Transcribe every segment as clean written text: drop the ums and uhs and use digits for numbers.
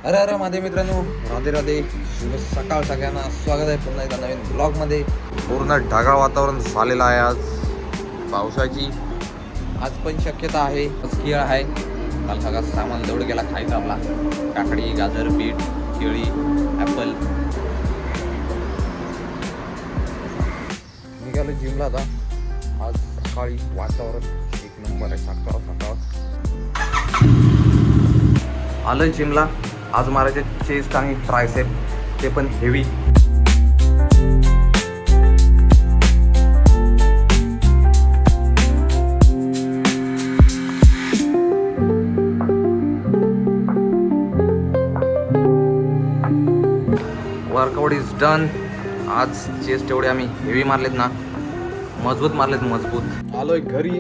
अरे अरे माझे मित्रांनो, राधे राधे, शुभ सकाळ सगळ्यांना. स्वागत आहे पुन्हा एका नवीन ब्लॉगमध्ये. पूर्ण ढगाळ वातावरण झालेलं आहे आज पावसाची. आज पण शक्यता आहे, केळ आहे. काल सगळा सामान दौड गेला खायचा आपला. काकडी, गाजर, बीट, केळी, ॲपल. निघालो जिमला आता. आज सकाळी वातावरण एक नंबर आहे. सकाळ आलं जिमला. आज मारायचे चेस्ट आणि ट्रायसेप, ते पण हेवी. Workout is done. आज चेस्ट एवढे आम्ही हेवी मारलेत ना, मजबूत मारलेत, मजबूत. आलोय घरी.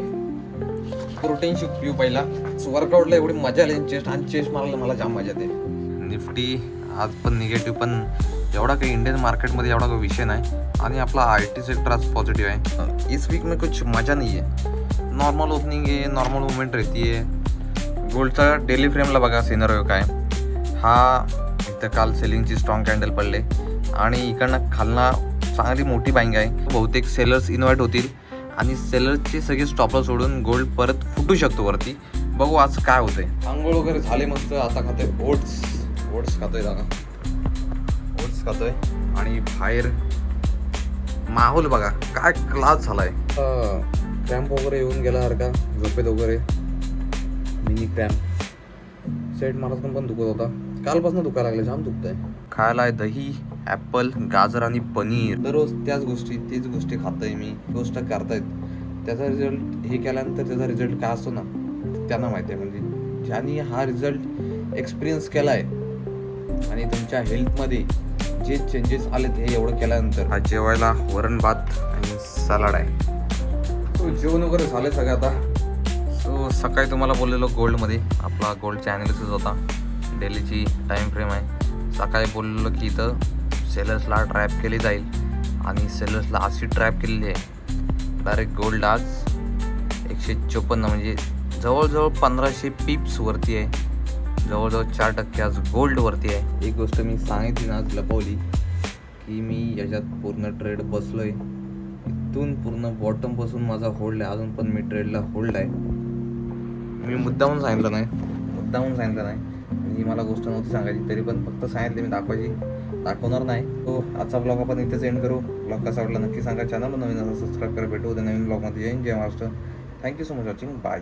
प्रोटीन शेक पिऊ पहिला. वर्कआउटला एवढी मजा आली. चेस्ट आणि चेस्ट मारायला मला जाम मजा येते. निफ्टी आज पण निगेटिव्ह, पण एवढा काही इंडियन मार्केटमध्ये एवढा काही विषय नाही. आणि आपला IT सेक्टर आज पॉझिटिव्ह आहे. इस वीक में कुछ मजा नहीं है. नॉर्मल ओपनिंग आहे, नॉर्मल मुवमेंट रहती आहे. गोल्डचा डेली फ्रेमला बघा सिनरिओ काय. हा इथं काल सेलिंगची स्ट्रॉंग कॅन्डल पडले आणि इकडनं खालनं चांगली मोठी बाईंग आहे. बहुतेक सेलर्स इन्व्हाइट होतील आणि सेलर्सचे सगळे स्टॉपला सोडून गोल्ड परत फुटू शकतो वरती. बघू आज काय होतंय. आंघोळ वगैरे झाले मस्त. आता खातोय ओट्स खातोय जागा. ओट्स खातोय आणि बाहेर माहोल बघा काय क्लास झालाय. क्रॅम्प वगैरे येऊन गेला सारखा झोपेत वगैरे. Mini cramp. सेट मारायला पण दुखत होता. कालपासून दुखायला लागले, जाम दुखत आहे. खायला आहे दही, ॲपल, गाजर आणि पनीर. दररोज तीच गोष्टी खातोय मी. गोष्ट करतायत त्याचा रिझल्ट हे केल्यानंतर त्याचा रिझल्ट काय असतो ना त्यांना माहिती आहे. म्हणजे ज्यांनी हा रिझल्ट एक्सपिरियन्स केला आहे आणि तुमच्या हेल्थमध्ये जे चेंजेस आलेत हे एवढं केल्यानंतर. हा जेवायला वरण भात आणि सलाड आहे. सो जेवण वगैरे झाले सगळं आता. सो सकाळी तुम्हाला बोललेलो गोल्डमध्ये आपला गोल्डचा ॲनालिसिस होता. डेलीची टाईम फ्रेम आहे. सकाळी बोललेलो की इथं सेलर्सला ट्रॅप केली जाईल आणि सेलर्सला अशी ट्रॅप केलेली आहे. डायरेक्ट गोल्ड आज 154 म्हणजे जवळजवळ 1500 पिप्स वरती आहे. जवळजवळ 4% आज गोल्ड वरती आहे. एक गोष्ट मी सांगितली ना, आज लपवली की मी याच्यात पूर्ण ट्रेड बसलोय. इथून पूर्ण बॉटमपासून माझा होल्ड आहे. अजून पण मी ट्रेडला होल्ड आहे. मी मुद्दामून सांगितलं नाही. ही मला गोष्ट नव्हती सांगायची, तरी पण फक्त सांगितली मी दाखवणार नाही. तो आजचा ब्लॉग आपण इथेच एंड करू. ब्लॉग कसा वाटला नक्की सांगा. चॅनलला नवीन सबस्क्राईब करा. भेटू उद्या नवीन ब्लॉगमध्ये. जय Maharashtra. Thank you so much watching. Bye.